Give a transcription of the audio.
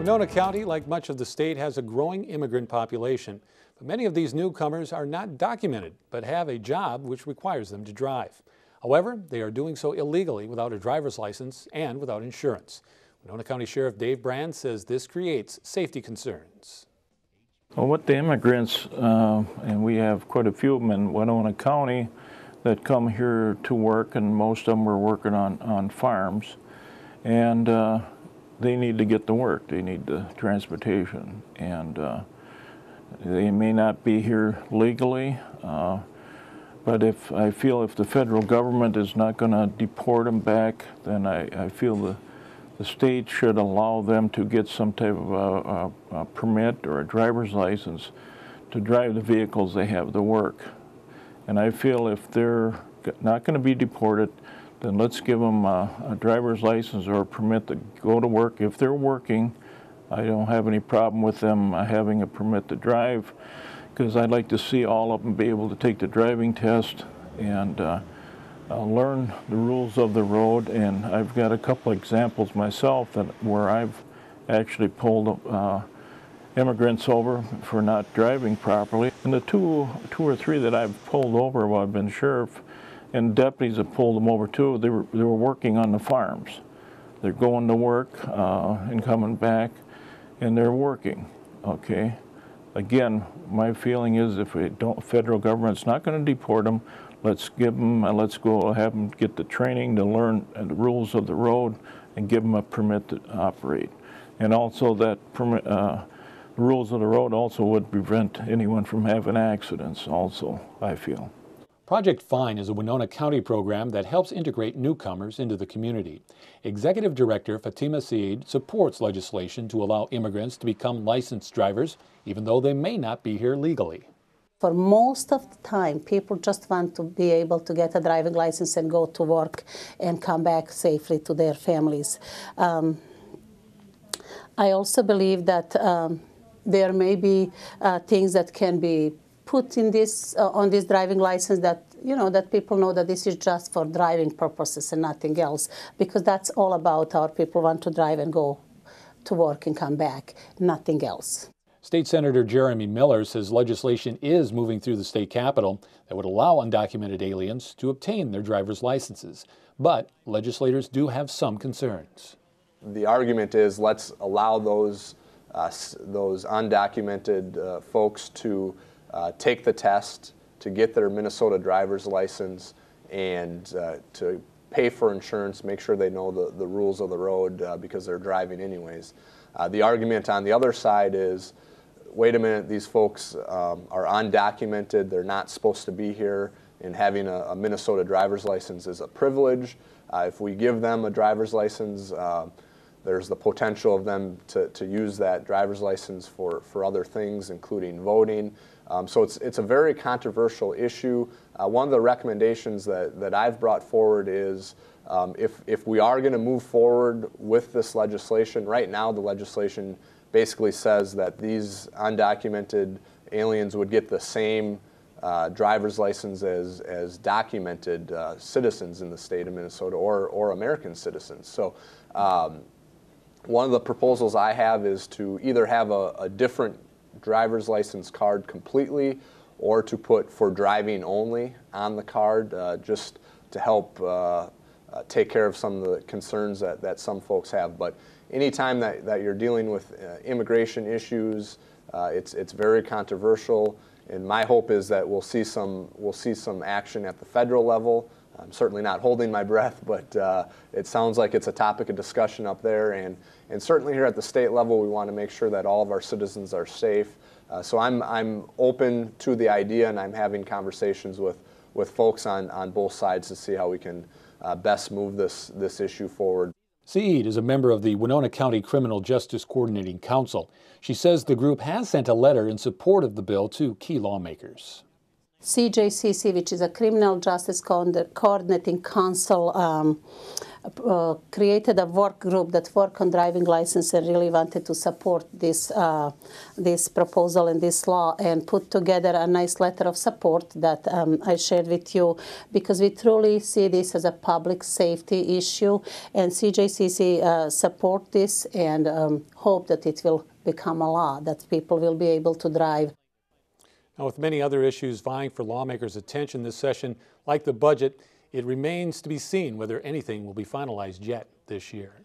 Winona County, like much of the state, has a growing immigrant population. But many of these newcomers are not documented, but have a job which requires them to drive. However, they are doing so illegally without a driver's license and without insurance. Winona County Sheriff Dave Brand says this creates safety concerns. Well, with the immigrants, and we have quite a few of them in Winona County that come here to work, and most of them are working on farms, and they need to get to work. They need the transportation, and they may not be here legally, but I feel if the federal government is not going to deport them back, then I feel the state should allow them to get some type of a permit or a driver's license to drive the vehicles they have to work. And I feel if they're not going to be deported, then let's give them a driver's license or a permit to go to work. If they're working, I don't have any problem with them having a permit to drive, because I'd like to see all of them be able to take the driving test and learn the rules of the road. And I've got a couple examples myself where I've actually pulled immigrants over for not driving properly. And the two or three that I've pulled over while I've been sheriff, and deputies have pulled them over too, they were working on the farms. They're going to work and coming back, and they're working, okay? Again, my feeling is if federal government's not going to deport them, let's give them, let's go have them get the training to learn the rules of the road and give them a permit to operate. And also that permit, the rules of the road also would prevent anyone from having accidents also, I feel. Project FINE is a Winona County program that helps integrate newcomers into the community. Executive Director Fatima Saeed supports legislation to allow immigrants to become licensed drivers, even though they may not be here legally. For most of the time, people just want to be able to get a driving license and go to work and come back safely to their families. I also believe that there may be things that can be put in this on this driving license that that people know that this is just for driving purposes and nothing else, because that's all about our people want to drive and go to work and come back, nothing else. State Senator Jeremy Miller says legislation is moving through the state capitol that would allow undocumented aliens to obtain their driver's licenses, but legislators do have some concerns. The argument is let's allow those undocumented folks to take the test, to get their Minnesota driver's license, and to pay for insurance, make sure they know the rules of the road because they're driving anyways. The argument on the other side is, wait a minute, these folks are undocumented, they're not supposed to be here, and having a Minnesota driver's license is a privilege. If we give them a driver's license, there's the potential of them to use that driver's license for other things, including voting. So it's a very controversial issue. One of the recommendations that I've brought forward is if we are going to move forward with this legislation, right now the legislation basically says that these undocumented aliens would get the same driver's license as documented citizens in the state of Minnesota or American citizens. So one of the proposals I have is to either have a different driver's license card completely, or to put for driving only on the card, just to help take care of some of the concerns that some folks have. But anytime that you're dealing with immigration issues, it's very controversial, and my hope is that we'll see some action at the federal level. I'm certainly not holding my breath, but it sounds like it's a topic of discussion up there, and certainly here at the state level, we want to make sure that all of our citizens are safe. So I'm open to the idea, and I'm having conversations with folks on both sides to see how we can best move this issue forward. Saeed is a member of the Winona County Criminal Justice Coordinating Council. She says the group has sent a letter in support of the bill to key lawmakers. CJCC, which is a Criminal Justice Coordinating Council, created a work group that worked on driving license and really wanted to support this this proposal and this law, and put together a nice letter of support that I shared with you, because we truly see this as a public safety issue, and CJCC support this and hope that it will become a law, that people will be able to drive. Now, with many other issues vying for lawmakers' attention this session, like the budget, it remains to be seen whether anything will be finalized yet this year.